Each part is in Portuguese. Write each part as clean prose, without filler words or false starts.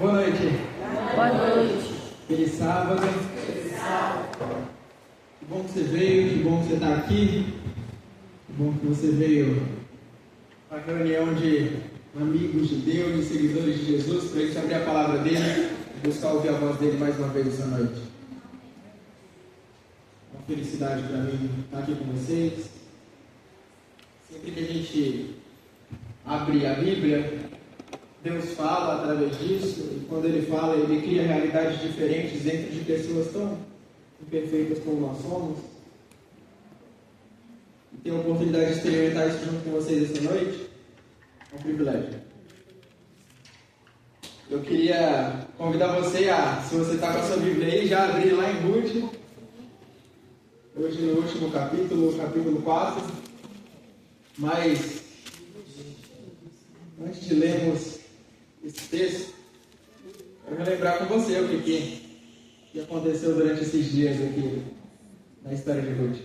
Boa noite. Boa noite. Feliz sábado. Que bom que você veio, que bom que você está aqui. Que bom que você veio para a reunião de amigos de Deus, de seguidores de Jesus, para a gente abrir a palavra dele e buscar ouvir a voz dele mais uma vez essa noite. É uma felicidade para mim estar aqui com vocês. Sempre que a gente abre a Bíblia, Deus fala através disso, e quando Ele fala, Ele cria realidades diferentes dentro de pessoas tão imperfeitas como nós somos. E ter a oportunidade de experimentar isso junto com vocês essa noite é um privilégio. Eu queria convidar você a, se você está com a sua Bíblia aí, já abrir lá em Ruth, hoje no último capítulo 4, mas antes de lermos esse texto, eu vou lembrar com você o que aconteceu durante esses dias aqui na história de Ruth.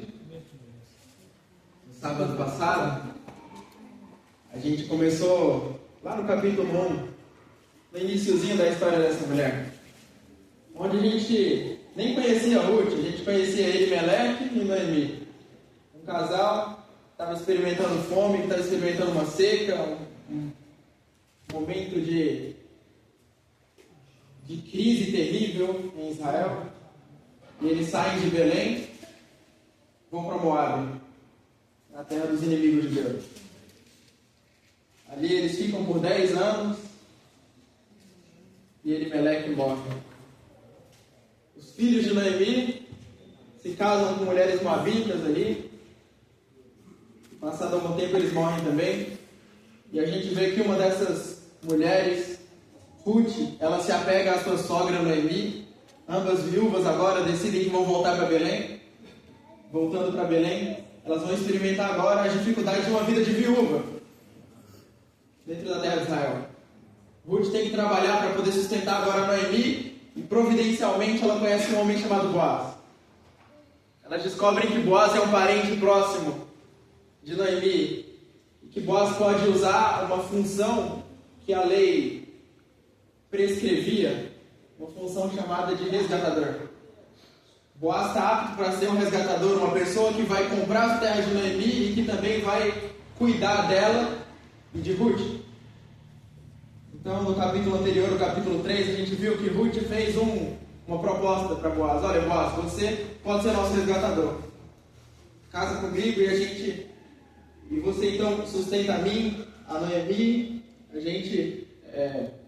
No sábado passado, a gente começou lá no capítulo 1, no iniciozinho da história dessa mulher, onde a gente nem conhecia Ruth, a gente conhecia Elimelec e Noemi. Um casal que estava experimentando fome, que estava experimentando uma seca, um momento de crise terrível em Israel, e eles saem de Belém, vão para Moabe, a terra dos inimigos de Deus. Ali eles ficam por 10 anos, e Elimelec morre. Os filhos de Noemi se casam com mulheres moabitas ali, passado algum tempo eles morrem também, e a gente vê que uma dessas mulheres, Ruth, ela se apega à sua sogra Noemi. Ambas viúvas agora decidem que vão voltar para Belém. Voltando para Belém, elas vão experimentar agora a dificuldade de uma vida de viúva dentro da terra de Israel. Ruth tem que trabalhar para poder sustentar agora Noemi, e providencialmente ela conhece um homem chamado Boaz. Elas descobrem que Boaz é um parente próximo de Noemi, e que Boaz pode usar uma função que a lei prescrevia, uma função chamada de resgatador. Boaz está apto para ser um resgatador, uma pessoa que vai comprar as terras de Noemi e que também vai cuidar dela e de Ruth. Então, no capítulo anterior, no capítulo 3, a gente viu que Ruth fez uma proposta para Boaz. Olha, Boaz, você pode ser nosso resgatador. Casa comigo e você então sustenta a mim, a Noemi. A gente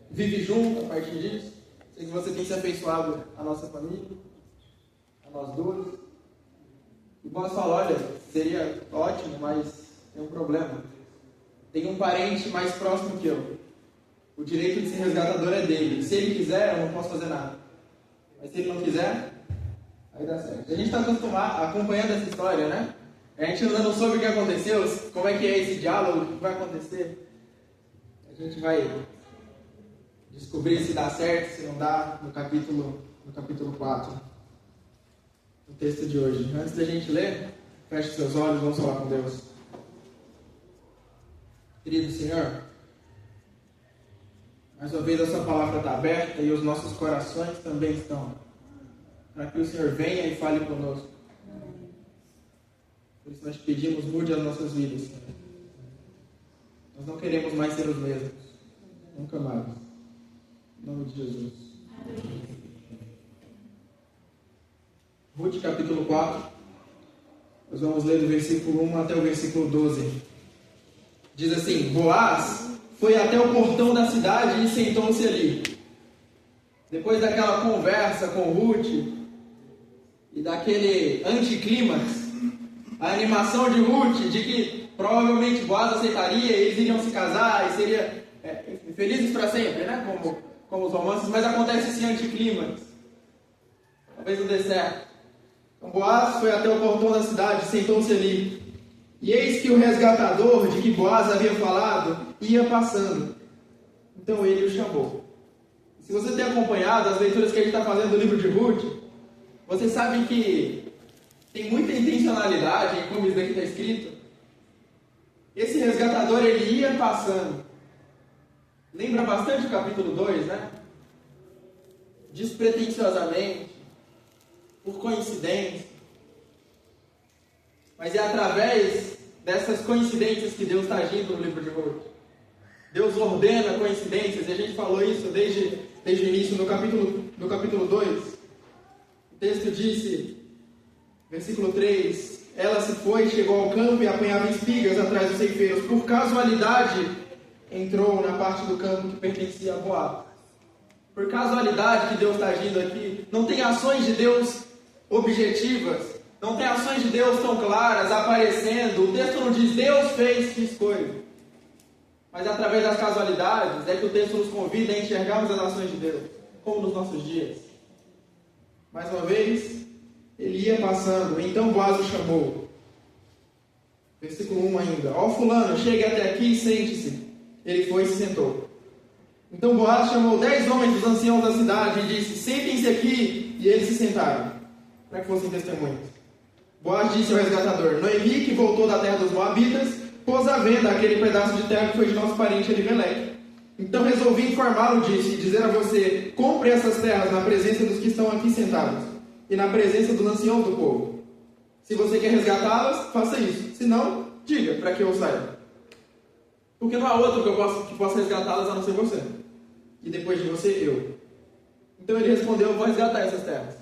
vive junto a partir disso. Sei que você tem se afeiçoado à nossa família, a nós duas. E Boaz fala, olha, seria ótimo, mas tem um problema. Tem um parente mais próximo que eu. O direito de ser resgatador é dele. Se ele quiser, eu não posso fazer nada. Mas se ele não quiser, aí dá certo. A gente está acompanhando essa história, né? A gente ainda não soube o que aconteceu, como é que é esse diálogo, o que vai acontecer. A gente vai descobrir se dá certo, se não dá, no capítulo 4, no texto de hoje. Antes da gente ler, feche seus olhos, vamos falar com Deus. Querido Senhor, mais uma vez a sua palavra está aberta e os nossos corações também estão, para que o Senhor venha e fale conosco. Por isso nós te pedimos, mude as nossas vidas, Senhor. Nós não queremos mais ser os mesmos, nunca mais. Em nome de Jesus. Ruth capítulo 4, nós vamos ler do versículo 1 até o versículo 12. Diz assim, Boaz foi até o portão da cidade e sentou-se ali. Depois daquela conversa com Ruth e daquele anticlímax, a animação de Ruth de que provavelmente Boaz aceitaria, eles iriam se casar e seriam felizes para sempre, né? Como os romances, mas acontece esse anticlímax. Talvez não dê certo. Então Boaz foi até o portão da cidade e sentou-se ali. E eis que o resgatador de que Boaz havia falado ia passando. Então ele o chamou. Se você tem acompanhado as leituras que a gente está fazendo do livro de Ruth, você sabe que tem muita intencionalidade em como isso daqui está escrito. Esse resgatador, ele ia passando. Lembra bastante o capítulo 2, né? despretensiosamente, por coincidência, mas é através dessas coincidências que Deus está agindo no livro de Ruth. Deus ordena coincidências, e a gente falou isso desde o início, no capítulo 2. O texto disse, versículo 3, ela se foi, chegou ao campo e apanhava espigas atrás dos ceifeiros. Por casualidade, entrou na parte do campo que pertencia a Boaz. Por casualidade que Deus está agindo aqui. Não tem ações de Deus objetivas. Não tem ações de Deus tão claras, aparecendo. O texto não diz, Deus fez X coisa. Mas através das casualidades é que o texto nos convida a enxergarmos as ações de Deus, como nos nossos dias. Mais uma vez, ele ia passando, então Boaz o chamou. Versículo 1 ainda. Ó fulano, chegue até aqui e sente-se. Ele foi e se sentou. Então Boaz chamou 10 homens dos anciãos da cidade e disse, sentem-se aqui. E eles se sentaram, para que fossem testemunhas. Boaz disse ao resgatador, Noemi, que voltou da terra dos Moabitas, pôs à venda aquele pedaço de terra que foi de nosso parente Elimeleque. Então resolvi informá-lo disso e dizer a você, compre essas terras na presença dos que estão aqui sentados e na presença dos anciãos do povo. Se você quer resgatá-las, faça isso. Se não, diga, para que eu saiba. Porque não há outro que possa resgatá-las a não ser você. E depois de você, eu. Então ele respondeu, eu vou resgatar essas terras.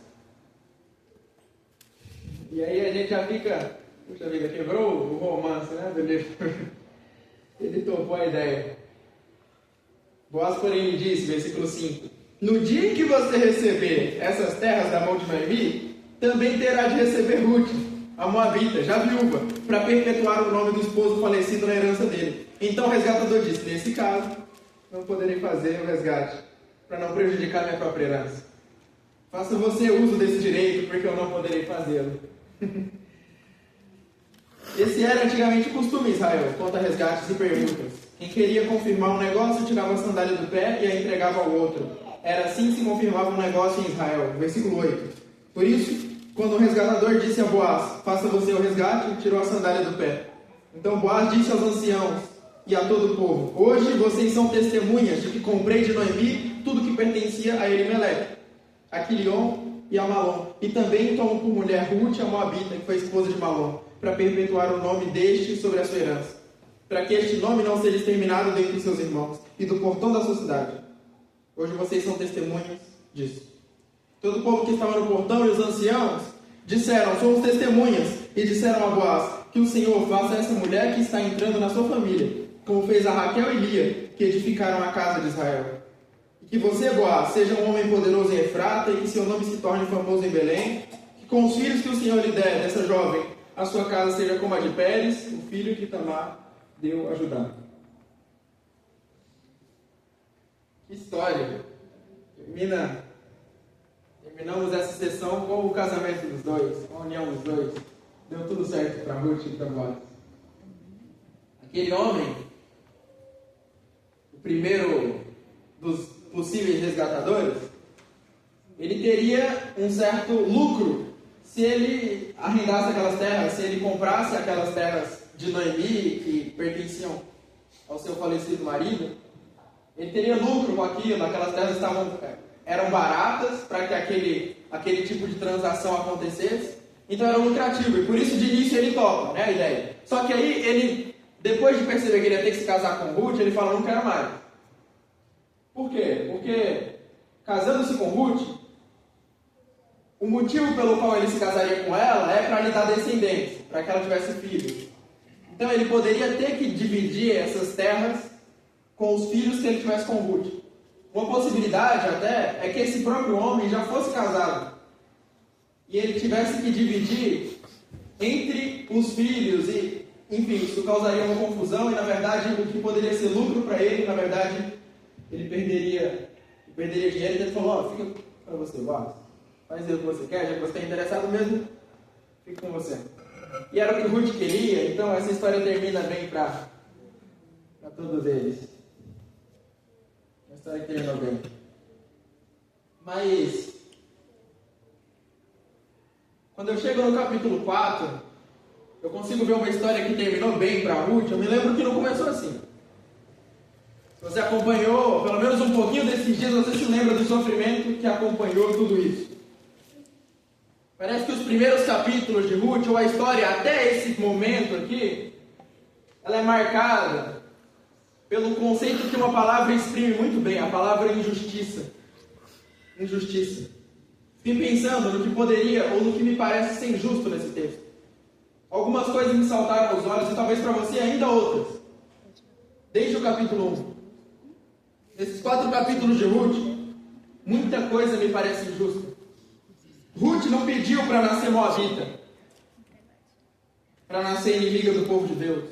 E aí a gente já fica, puxa vida, quebrou o romance, né, do livro. Ele topou a ideia. Boaz, porém, lhe disse, versículo 5, no dia que você receber essas terras da mão de Noemi, também terá de receber Ruth, a Moabita, já viúva, para perpetuar o nome do esposo falecido na herança dele. Então o resgatador disse, nesse caso, não poderei fazer o resgate, para não prejudicar minha própria herança. Faça você uso desse direito, porque eu não poderei fazê-lo. Esse era antigamente o costume em Israel, quanto a resgates e permutas. Quem queria confirmar um negócio, tirava a sandália do pé e a entregava ao outro. Era assim que se confirmava um negócio em Israel. Versículo 8. Por isso, quando o resgatador disse a Boaz, faça você o resgate, tirou a sandália do pé. Então Boaz disse aos anciãos e a todo o povo, hoje vocês são testemunhas de que comprei de Noemi tudo que pertencia a Elimeleque, a Quilion e a Malom, e também tomo por mulher Ruth, a Moabita, que foi esposa de Malom, para perpetuar o nome deste sobre a sua herança, para que este nome não seja exterminado dentre os seus irmãos e do portão da sua cidade. Hoje vocês são testemunhas disso. Todo o povo que estava no portão e os anciãos disseram, somos testemunhas, e disseram a Boaz, que o Senhor faça a essa mulher que está entrando na sua família, como fez a Raquel e Lia, que edificaram a casa de Israel. E que você, Boaz, seja um homem poderoso em Efrata, e que seu nome se torne famoso em Belém, que com os filhos que o Senhor lhe der dessa jovem, a sua casa seja como a de Pérez, o filho que Tamar deu a Judá. Que história! Terminamos essa sessão com o casamento dos dois, com a união dos dois. Deu tudo certo para Ruth e para Boaz. Aquele homem, o primeiro dos possíveis resgatadores, ele teria um certo lucro se ele arrendasse aquelas terras, se ele comprasse aquelas terras de Noemi que pertenciam ao seu falecido marido. Ele teria lucro com aquilo, aquelas terras eram baratas para que aquele tipo de transação acontecesse, então era lucrativo, e por isso de início ele topa, né, a ideia. Só que aí ele, depois de perceber que ele ia ter que se casar com Ruth, ele fala, não quero mais. Por quê? Porque casando-se com Ruth, o motivo pelo qual ele se casaria com ela é para lhe dar descendência, para que ela tivesse filhos. Então ele poderia ter que dividir essas terras com os filhos que ele tivesse com Ruth. Uma possibilidade até é que esse próprio homem já fosse casado e ele tivesse que dividir entre os filhos e, enfim, isso causaria uma confusão e, na verdade, o que poderia ser lucro para ele, na verdade, ele perderia dinheiro. E ele falou, fica para você, faz o que você quer, já que você está interessado mesmo, fica com você. E era o que Ruth queria, então essa história termina bem para todos eles. Uma história que terminou bem. Mas, quando eu chego no capítulo 4, eu consigo ver uma história que terminou bem para Ruth. Eu me lembro que não começou assim. Se você acompanhou pelo menos um pouquinho desses dias, você se lembra do sofrimento que acompanhou tudo isso. Parece que os primeiros capítulos de Ruth, ou a história até esse momento aqui, ela é marcada pelo conceito que uma palavra exprime muito bem, a palavra injustiça. Injustiça. Fiquei pensando no que poderia, ou no que me parece ser injusto nesse texto. Algumas coisas me saltaram aos olhos, e talvez para você ainda outras. Desde o capítulo 1. Nesses 4 capítulos de Ruth, muita coisa me parece injusta. Ruth não pediu para nascer moabita, para nascer inimiga do povo de Deus.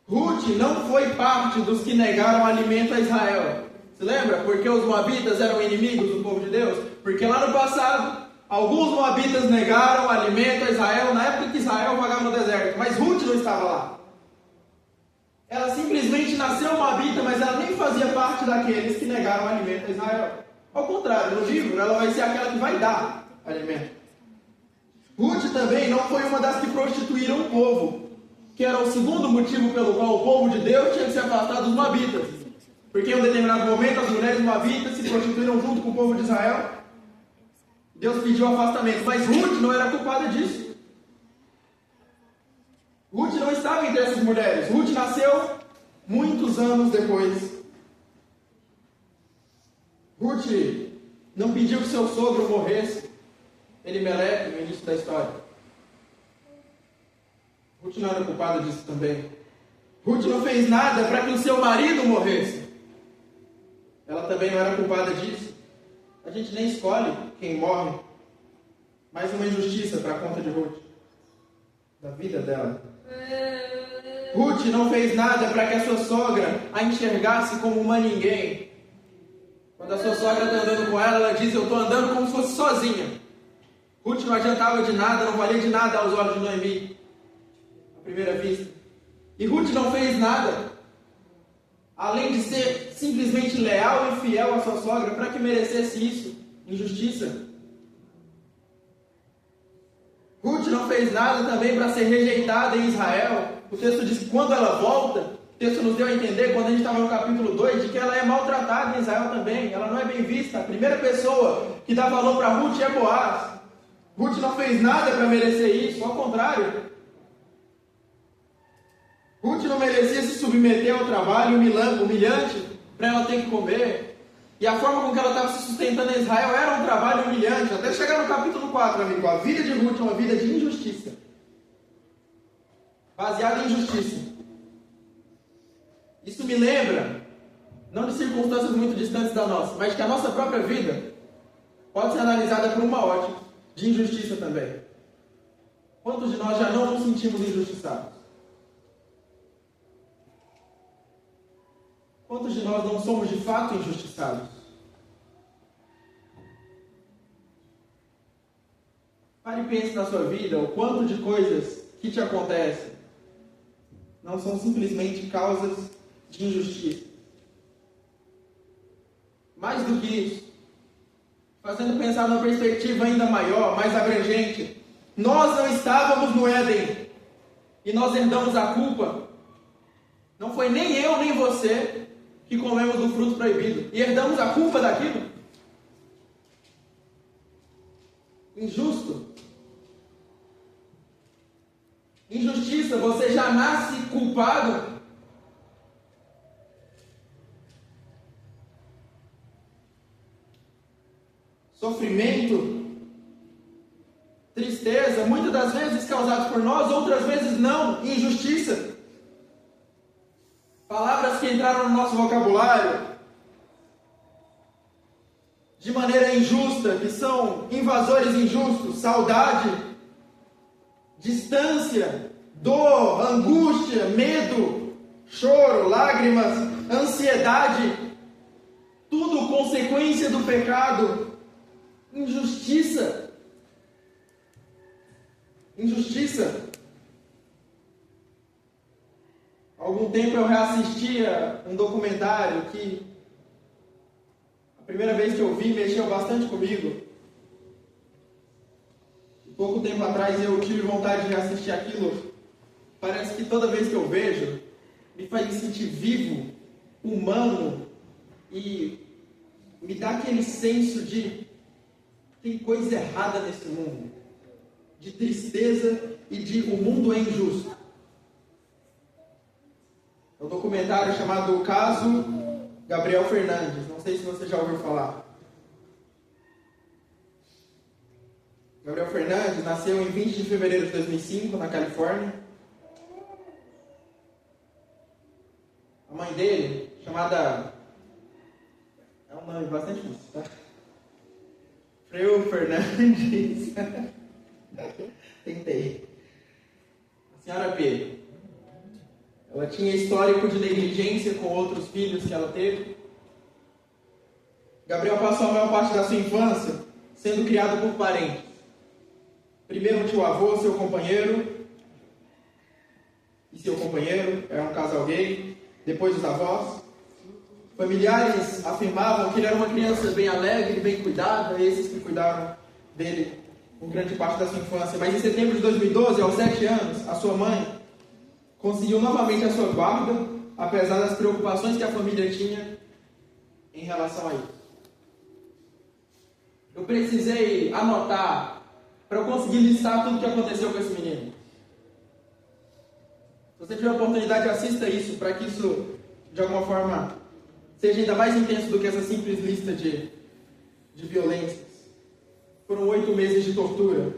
Ruth não foi parte dos que negaram alimento a Israel. Se lembra? Porque os moabitas eram inimigos do povo de Deus? Porque lá no passado, alguns moabitas negaram alimento a Israel na época que Israel vagava no deserto. Mas Ruth não estava lá. Ela simplesmente nasceu moabita, mas ela nem fazia parte daqueles que negaram alimento a Israel. Ao contrário, no livro, ela vai ser aquela que vai dar alimento. Ruth também não foi uma das que prostituíram o povo, que era o segundo motivo pelo qual o povo de Deus tinha que se afastar dos moabitas. Porque em um determinado momento as mulheres moabitas se prostituíram junto com o povo de Israel. Deus pediu afastamento, mas Ruth não era culpada disso. Ruth não estava entre essas mulheres. Ruth nasceu muitos anos depois. Ruth não pediu que seu sogro morresse, Elimeleque, no início da história. Ruth não era culpada disso também. Ruth não fez nada para que o seu marido morresse. Ela também não era culpada disso. A gente nem escolhe quem morre. Mais uma injustiça para a conta de Ruth, da vida dela. Ruth não fez nada para que a sua sogra a enxergasse como uma ninguém. Quando a sua sogra está andando com ela, ela diz: eu estou andando como se fosse sozinha. Ruth não adiantava de nada, não valia de nada aos olhos de Noemi, à primeira vista. E Ruth não fez nada, além de ser simplesmente leal e fiel à sua sogra, para que merecesse isso, injustiça. Ruth não fez nada também para ser rejeitada em Israel. O texto diz que quando ela volta, o texto nos deu a entender, quando a gente estava no capítulo 2, de que ela é maltratada em Israel também. Ela não é bem vista. A primeira pessoa que dá valor para Ruth é Boaz. Ruth não fez nada para merecer isso, ao contrário. Ruth não merecia se submeter ao trabalho humilhante para ela ter que comer. E a forma com que ela estava se sustentando em Israel era um trabalho humilhante. Até chegar no capítulo 4, amigo. A vida de Ruth é uma vida de injustiça. Baseada em injustiça. Isso me lembra, não de circunstâncias muito distantes da nossa, mas que a nossa própria vida pode ser analisada por uma ótica de injustiça também. Quantos de nós já não nos sentimos injustiçados? Quantos de nós não somos de fato injustiçados? Pare e pense na sua vida o quanto de coisas que te acontecem não são simplesmente causas de injustiça. Mais do que isso, fazendo pensar numa perspectiva ainda maior, mais abrangente, nós não estávamos no Éden e nós herdamos a culpa. Não foi nem eu nem você que comemos do fruto proibido e herdamos a culpa daquilo. Injusto. Injustiça, você já nasce culpado. Sofrimento, tristeza, muitas das vezes causados por nós, outras vezes não. Injustiça. Palavras que entraram no nosso vocabulário de maneira injusta, que são invasores injustos: saudade, distância, dor, angústia, medo, choro, lágrimas, ansiedade, tudo consequência do pecado. Injustiça. Injustiça. Há algum tempo eu reassistia um documentário que a primeira vez que eu vi mexeu bastante comigo. Pouco tempo atrás eu tive vontade de assistir aquilo. Parece que toda vez que eu vejo, me faz me sentir vivo humano e me dá aquele senso de tem coisa errada nesse mundo, de tristeza e de o mundo é injusto. É um documentário chamado O Caso Gabriel Fernandes. Não sei se você já ouviu falar. Gabriel Fernandes nasceu em 20 de fevereiro de 2005, na Califórnia. A mãe dele, chamada... É um nome bastante difícil, tá? Freu Fernandes. Tentei. A senhora P. Ela tinha histórico de negligência com outros filhos que ela teve. Gabriel passou a maior parte da sua infância sendo criado por parentes. Primeiro um tio-avô, seu companheiro, e seu companheiro, era um casal gay. Depois os avós. Familiares afirmavam que ele era uma criança bem alegre, bem cuidada, esses que cuidaram dele por grande parte da sua infância. Mas em setembro de 2012, aos 7 anos, a sua mãe conseguiu novamente a sua guarda, apesar das preocupações que a família tinha em relação a isso. Eu precisei anotar para eu conseguir listar tudo o que aconteceu com esse menino. Se você tiver a oportunidade, assista isso, para que isso, de alguma forma, seja ainda mais intenso do que essa simples lista de violências. Foram 8 meses de tortura,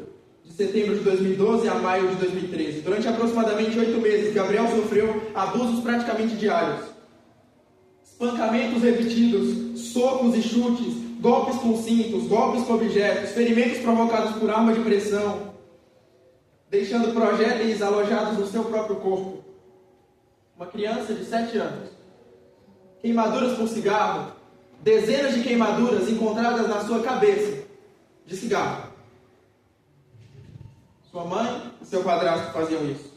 de setembro de 2012 a maio de 2013. Durante aproximadamente 8 meses, Gabriel sofreu abusos praticamente diários. Espancamentos repetidos, socos e chutes, golpes com cintos, golpes com objetos, ferimentos provocados por arma de pressão, deixando projéteis alojados no seu próprio corpo. Uma criança de 7 anos. Queimaduras por cigarro, dezenas de queimaduras encontradas na sua cabeça de cigarro. Sua mãe e seu padrasto faziam isso.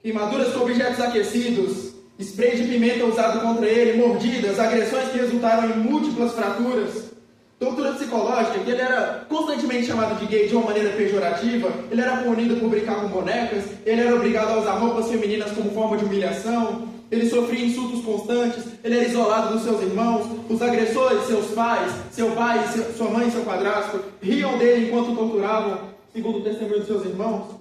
Queimaduras com objetos aquecidos, spray de pimenta usado contra ele, mordidas, agressões que resultaram em múltiplas fraturas, tortura psicológica, que ele era constantemente chamado de gay de uma maneira pejorativa, ele era punido por brincar com bonecas, ele era obrigado a usar roupas femininas como forma de humilhação, ele sofria insultos constantes, ele era isolado dos seus irmãos, os agressores, seus pais, seu pai, sua mãe e seu padrasto, riam dele enquanto torturavam, segundo o testemunho dos seus irmãos.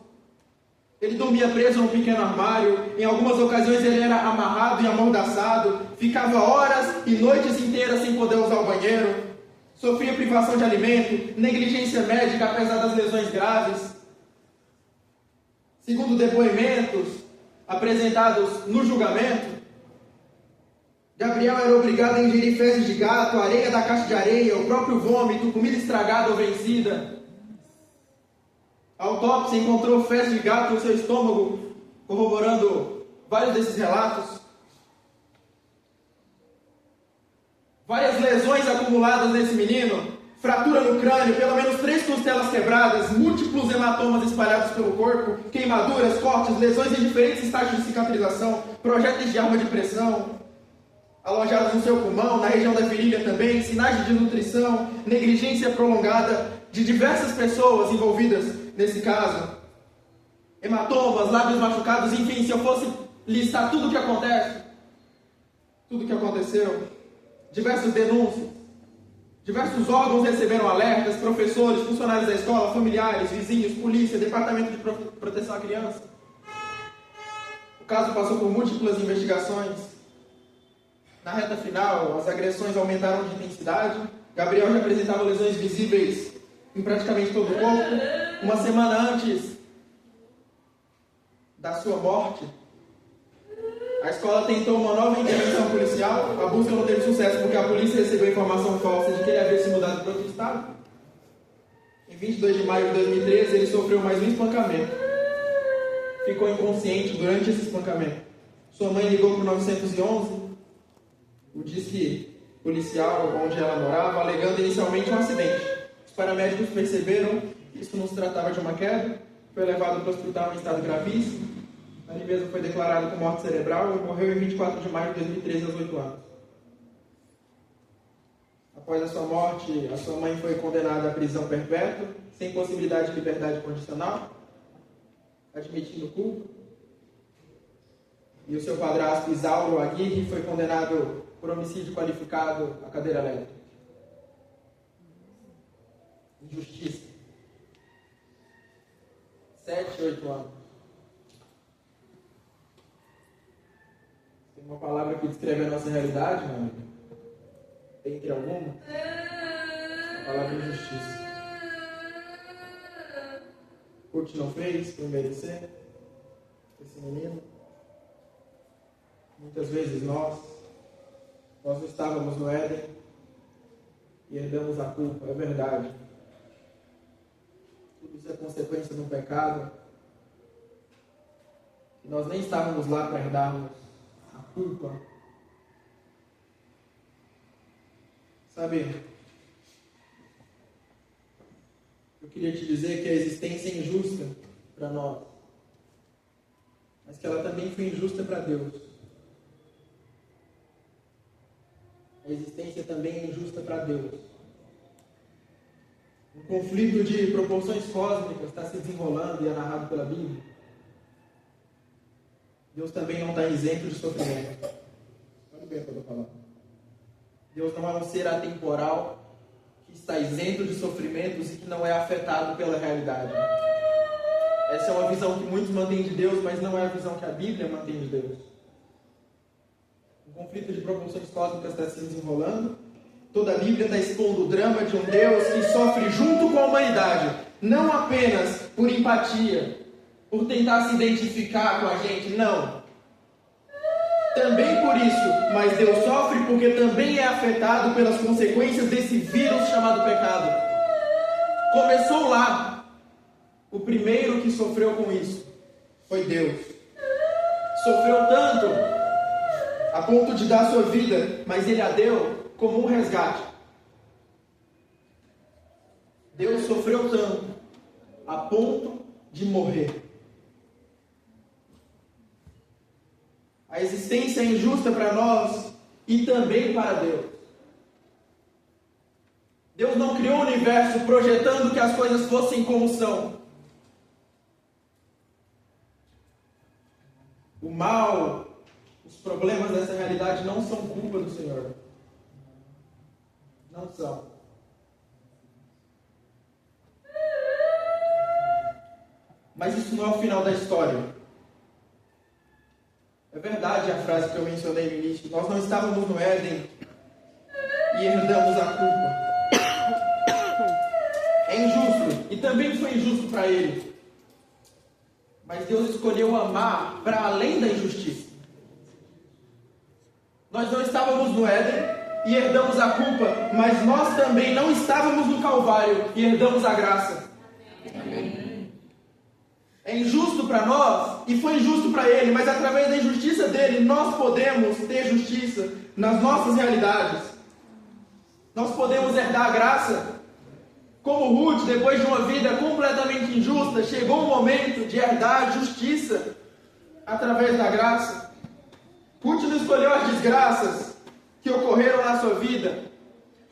Ele dormia preso num pequeno armário, em algumas ocasiões ele era amarrado e amordaçado, ficava horas e noites inteiras sem poder usar o banheiro, sofria privação de alimento, negligência médica apesar das lesões graves. Segundo depoimentos apresentados no julgamento, Gabriel era obrigado a ingerir fezes de gato, areia da caixa de areia, o próprio vômito, comida estragada ou vencida. A autópsia encontrou fezes de gato no seu estômago, corroborando vários desses relatos. Várias lesões acumuladas nesse menino, fratura no crânio, pelo menos 3 costelas quebradas, múltiplos hematomas espalhados pelo corpo, queimaduras, cortes, lesões em diferentes estágios de cicatrização, projéteis de arma de pressão, alojados no seu pulmão, na região da virilha também, sinais de desnutrição, negligência prolongada de diversas pessoas envolvidas nesse caso, hematomas, lábios machucados, enfim, se eu fosse listar tudo o que acontece, tudo o que aconteceu, diversas denúncias, diversos órgãos receberam alertas, professores, funcionários da escola, familiares, vizinhos, polícia, departamento de proteção à criança. O caso passou por múltiplas investigações. Na reta final, as agressões aumentaram de intensidade. Gabriel já apresentava lesões visíveis em praticamente todo o corpo. Uma semana antes da sua morte, a escola tentou uma nova intervenção policial. A busca não teve sucesso porque a polícia recebeu informação falsa de que ele havia se mudado para outro estado. Em 22 de maio de 2013, ele sofreu mais um espancamento. Ficou inconsciente durante esse espancamento. Sua mãe ligou para o 911, o disque policial onde ela morava, alegando inicialmente um acidente. Os paramédicos perceberam que isso não se tratava de uma queda, foi levado para o hospital em estado gravíssimo. Ali mesmo foi declarado com morte cerebral e morreu em 24 de maio de 2013, aos 8 anos. Após a sua morte, a sua mãe foi condenada à prisão perpétua, sem possibilidade de liberdade condicional, admitindo culpa. e o seu padrasto Isauro Aguirre foi condenado por homicídio qualificado à cadeira elétrica. Injustiça. 7, 8 anos. Tem uma palavra que descreve a nossa realidade, meu amigo? Dentre alguma? A palavra injustiça. Ruth não fez por merecer esse menino. Muitas vezes nós não estávamos no Éden e herdamos a culpa, é verdade. Tudo isso é consequência de um pecado. E nós nem estávamos lá para herdarmos a culpa. Sabe, eu queria te dizer que a existência é injusta para nós, mas que ela também foi injusta para Deus. A existência também é injusta para Deus. Um conflito de proporções cósmicas está se desenrolando e é narrado pela Bíblia. Deus também não está isento de sofrimento. Olha bem o que eu estou falando. Deus não é um ser atemporal que está isento de sofrimentos e que não é afetado pela realidade. Essa é uma visão que muitos mantêm de Deus, mas não é a visão que a Bíblia mantém de Deus. Um conflito de proporções cósmicas está se desenrolando. Toda a Bíblia está expondo o drama de um Deus que sofre junto com a humanidade, não apenas por empatia, por tentar se identificar com a gente, não. Também por isso, mas Deus sofre porque também é afetado pelas consequências desse vírus chamado pecado. Começou lá. O primeiro que sofreu com isso foi Deus. Sofreu tanto a ponto de dar sua vida, mas Ele a deu como um resgate. Deus sofreu tanto a ponto de morrer. A existência é injusta para nós e também para Deus. Deus não criou o universo projetando que as coisas fossem como são. O mal, os problemas dessa realidade não são culpa do Senhor. Não são. Mas isso não é o final da história. É verdade a frase que eu mencionei no início. Nós não estávamos no Éden e herdamos a culpa. É injusto. E também foi injusto para ele. Mas Deus escolheu amar para além da injustiça. Nós não estávamos no Éden e herdamos a culpa, mas nós também não estávamos no Calvário e herdamos a graça. Amém. É injusto para nós e foi injusto para ele, mas através da injustiça dele nós podemos ter justiça nas nossas realidades. Nós podemos herdar a graça. Como Ruth, depois de uma vida completamente injusta, chegou o momento de herdar a justiça através da graça. Ruth não escolheu as desgraças que ocorreram na sua vida.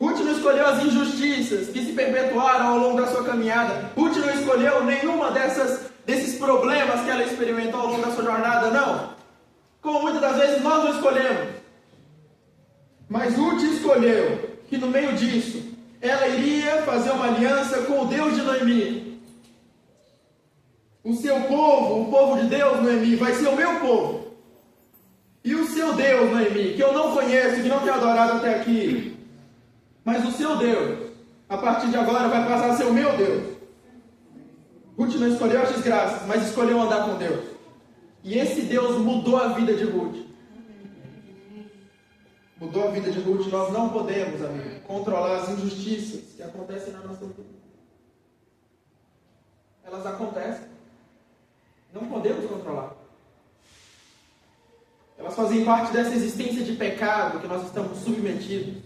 Ruth não escolheu as injustiças que se perpetuaram ao longo da sua caminhada. Ruth não escolheu nenhuma desses problemas que ela experimentou ao longo da sua jornada, não. Como muitas das vezes nós não escolhemos. Mas Ruth escolheu que no meio disso, ela iria fazer uma aliança com o Deus de Noemi. O seu povo, o povo de Deus, Noemi, vai ser o meu povo. E o seu Deus, Noemi, que eu não conheço, que não tenho adorado até aqui, mas o seu Deus, a partir de agora, vai passar a ser o meu Deus. Ruth não escolheu as desgraças, mas escolheu andar com Deus. E esse Deus mudou a vida de Ruth. Mudou a vida de Ruth. Nós não podemos, amigo, controlar as injustiças que acontecem na nossa vida. Elas acontecem. Não podemos controlar. Elas fazem parte dessa existência de pecado que nós estamos submetidos.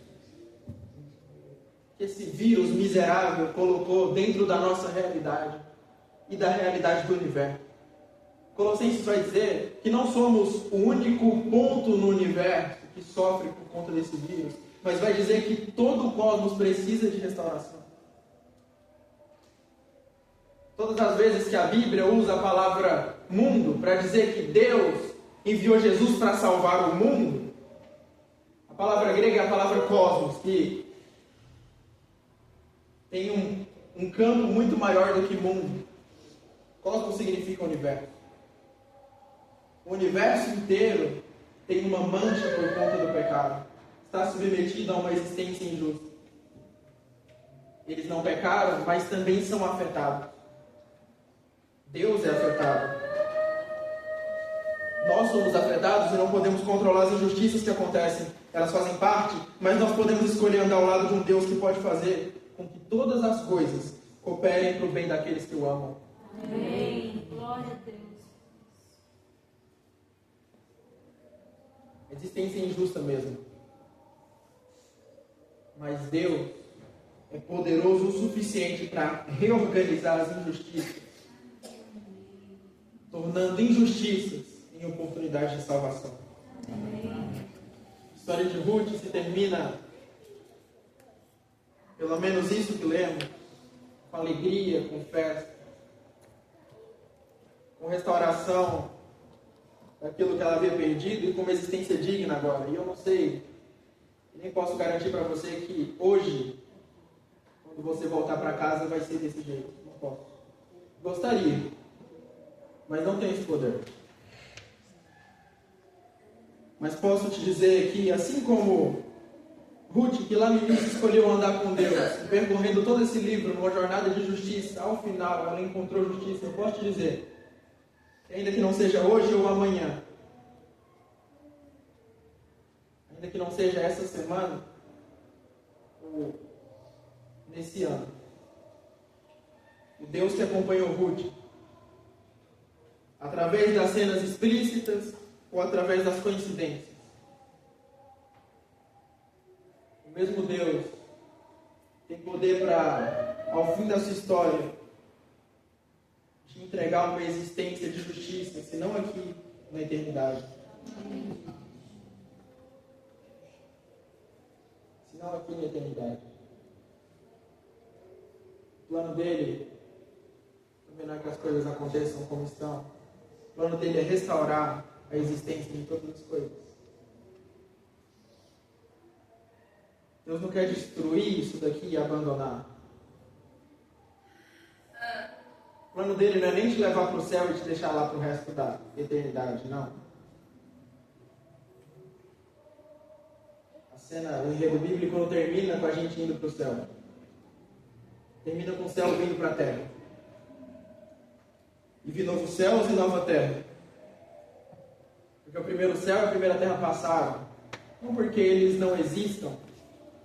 Que esse vírus miserável colocou dentro da nossa realidade e da realidade do universo. Colossenses vai dizer que não somos o único ponto no universo que sofre por conta desse vírus, mas vai dizer que todo o cosmos precisa de restauração. Todas as vezes que a Bíblia usa a palavra mundo para dizer que Deus enviou Jesus para salvar o mundo. A palavra grega é a palavra cosmos, que tem um campo muito maior do que mundo. Cosmos significa universo. O universo inteiro tem uma mancha por conta do pecado. Está submetido a uma existência injusta. Eles não pecaram, mas também são afetados. Deus é afetado. Nós somos afetados e não podemos controlar as injustiças que acontecem. Elas fazem parte, mas nós podemos escolher andar ao lado de um Deus que pode fazer com que todas as coisas cooperem para o bem daqueles que o amam. Amém. Glória a Deus. Existência injusta mesmo. Mas Deus é poderoso o suficiente para reorganizar as injustiças, tornando injustiças em oportunidade de salvação. A história de Ruth se termina, pelo menos isso que lemos, com alegria, com festa, com restauração daquilo que ela havia perdido e com uma existência digna agora. E eu não sei, nem posso garantir para você que hoje, quando você voltar para casa, vai ser desse jeito. Não posso. Gostaria, mas não tenho esse poder. Mas posso te dizer que, assim como Ruth, que lá no início escolheu andar com Deus, percorrendo todo esse livro, numa jornada de justiça, ao final ela encontrou justiça. Eu posso te dizer, ainda que não seja hoje ou amanhã, ainda que não seja essa semana ou nesse ano, o Deus que acompanhou Ruth, através das cenas explícitas ou através das coincidências, o mesmo Deus tem poder para, ao fim da sua história, te entregar uma existência de justiça, se não aqui, na eternidade. Se não aqui na eternidade. O plano dele também não é que as coisas aconteçam como estão. O plano dele é restaurar a existência de todas as coisas. Deus não quer destruir isso daqui e abandonar. O plano dele não é nem te levar para o céu e te deixar lá para o resto da eternidade, não. A cena, o enredo bíblico não termina com a gente indo para o céu. Termina com o céu vindo para a terra. E vi novos céus e nova terra. Porque o primeiro céu e a primeira terra passaram. Não porque eles não existam,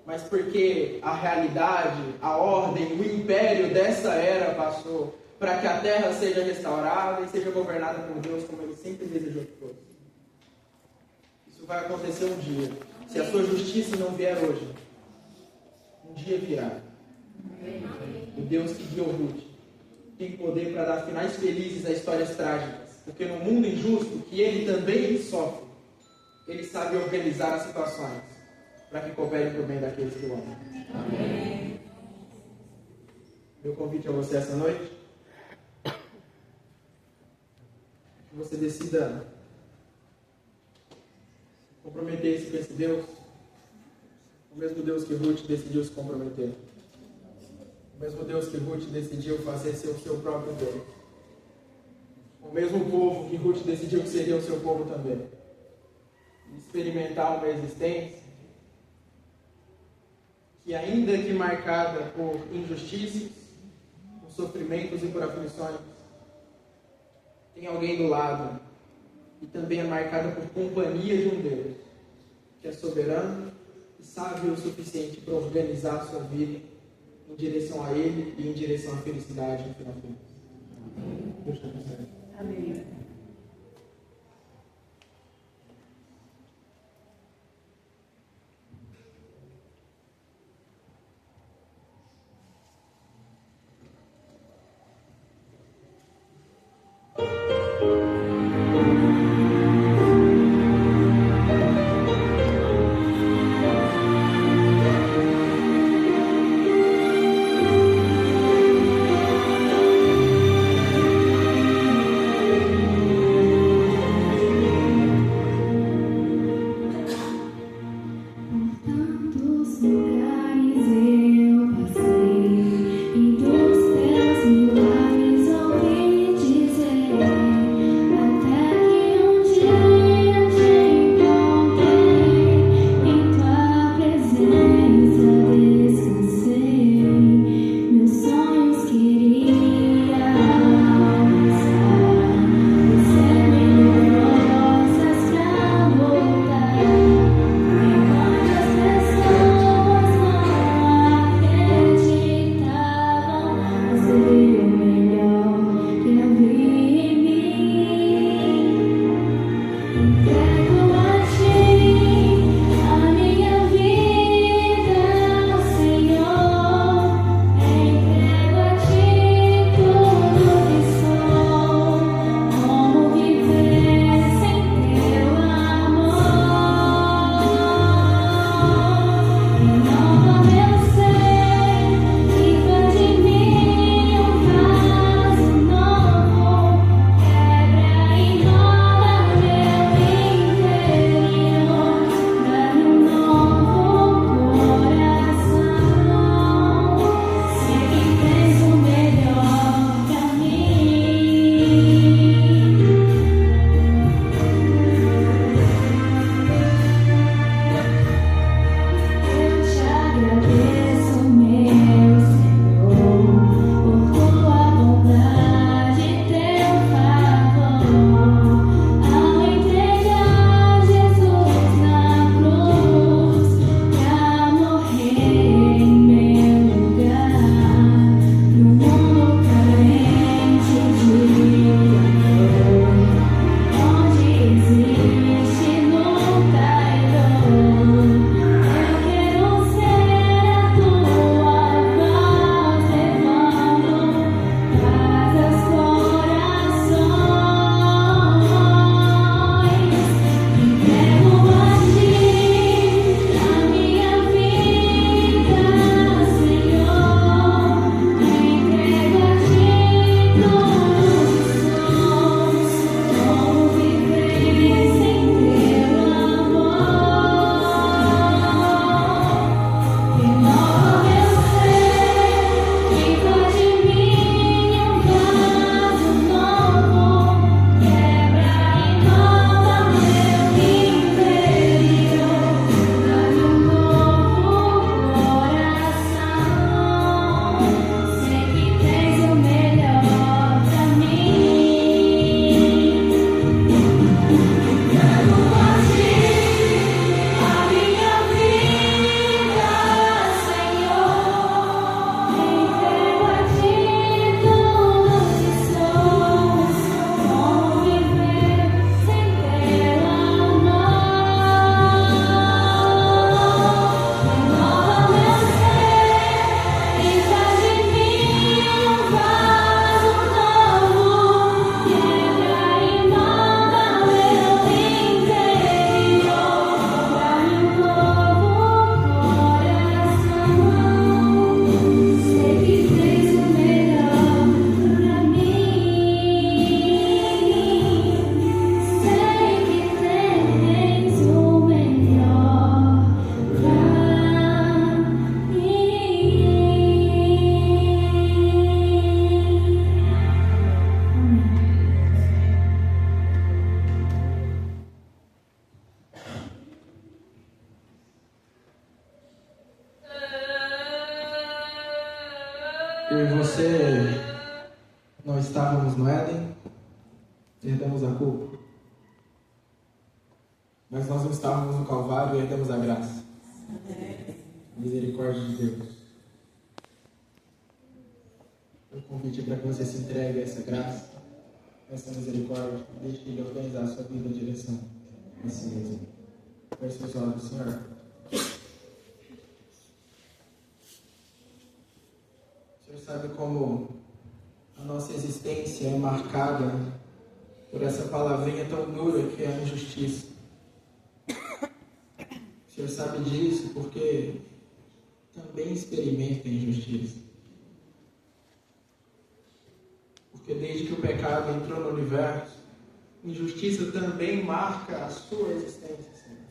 mas porque a realidade, a ordem, o império dessa era passou, para que a terra seja restaurada e seja governada por Deus como Ele sempre desejou que fosse. Isso vai acontecer um dia. Se a sua justiça não vier hoje, um dia virá. O Deus que guiou Ruth tem poder para dar finais felizes a histórias trágicas, porque no mundo injusto, que Ele também sofre, Ele sabe organizar as situações para que cooperem para o bem daqueles que o amam. Amém. Meu convite a você essa noite, que você decida comprometer-se com esse Deus, o mesmo Deus que Ruth decidiu se comprometer, o mesmo Deus que Ruth decidiu fazer ser o seu próprio Deus, o mesmo povo que Ruth decidiu que seria o seu povo também, experimentar uma existência que, ainda que marcada por injustiças, por sofrimentos e por aflições, tem alguém do lado e também é marcada por companhia de um Deus que é soberano e sábio o suficiente para organizar a sua vida em direção a Ele e em direção à felicidade no final do dia. Deus te abençoe. Amém. Eu e você não estávamos no Éden, herdamos a culpa. Mas nós não estávamos no Calvário e herdamos a graça. Misericórdia de Deus. O convite para que você se entregue a essa graça, a essa misericórdia, deixe Ele organizar a sua vida em direção a si mesmo. Feche seus olhos, Senhor. O Senhor sabe como a nossa existência é marcada por essa palavrinha tão dura que é a injustiça. O Senhor sabe disso porque também experimenta a injustiça. Porque desde que o pecado entrou no universo, a injustiça também marca a sua existência, Senhor.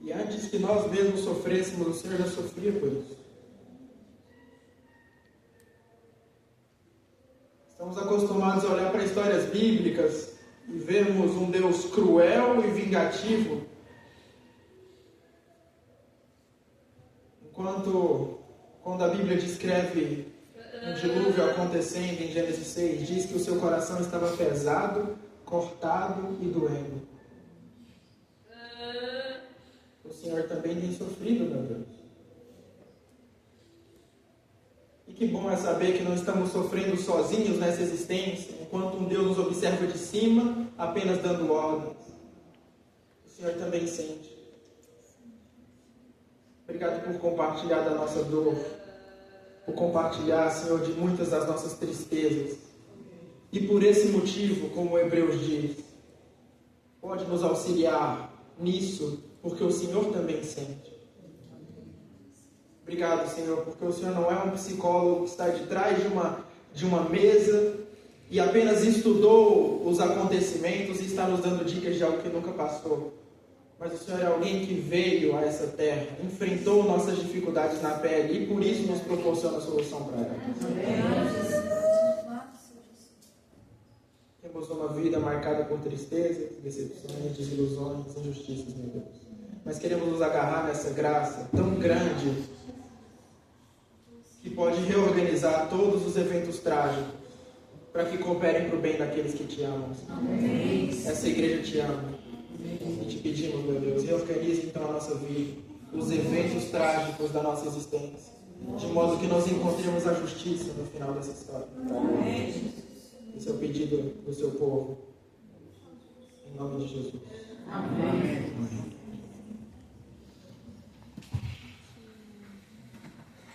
E antes que nós mesmos sofrêssemos, o Senhor já sofria por isso. Estamos acostumados a olhar para histórias bíblicas e vermos um Deus cruel e vingativo, enquanto quando a Bíblia descreve um dilúvio acontecendo em Gênesis 6, diz que o seu coração estava pesado, cortado e doendo. O Senhor também tem sofrido, meu Deus. E que bom é saber que não estamos sofrendo sozinhos nessa existência, enquanto um Deus nos observa de cima, apenas dando ordens. O Senhor também sente. Obrigado por compartilhar da nossa dor, por compartilhar, Senhor, de muitas das nossas tristezas. E por esse motivo, como o Hebreus diz, pode nos auxiliar nisso, porque o Senhor também sente. Obrigado, Senhor, porque o Senhor não é um psicólogo que está de trás de uma mesa e apenas estudou os acontecimentos e está nos dando dicas de algo que nunca passou. Mas o Senhor é alguém que veio a essa terra, enfrentou nossas dificuldades na pele e por isso nos proporciona a solução para elas. Temos uma vida marcada por tristezas, decepções, desilusões, injustiças, meu Deus. Mas queremos nos agarrar nessa graça tão grande que pode reorganizar todos os eventos trágicos para que cooperem para o bem daqueles que te amam. Amém. Essa igreja te ama. E te pedimos, meu Deus, reorganize então a nossa vida, os eventos trágicos da nossa existência, de modo que nós encontremos a justiça no final dessa história. Amém. Esse é o pedido do seu povo. Em nome de Jesus. Amém.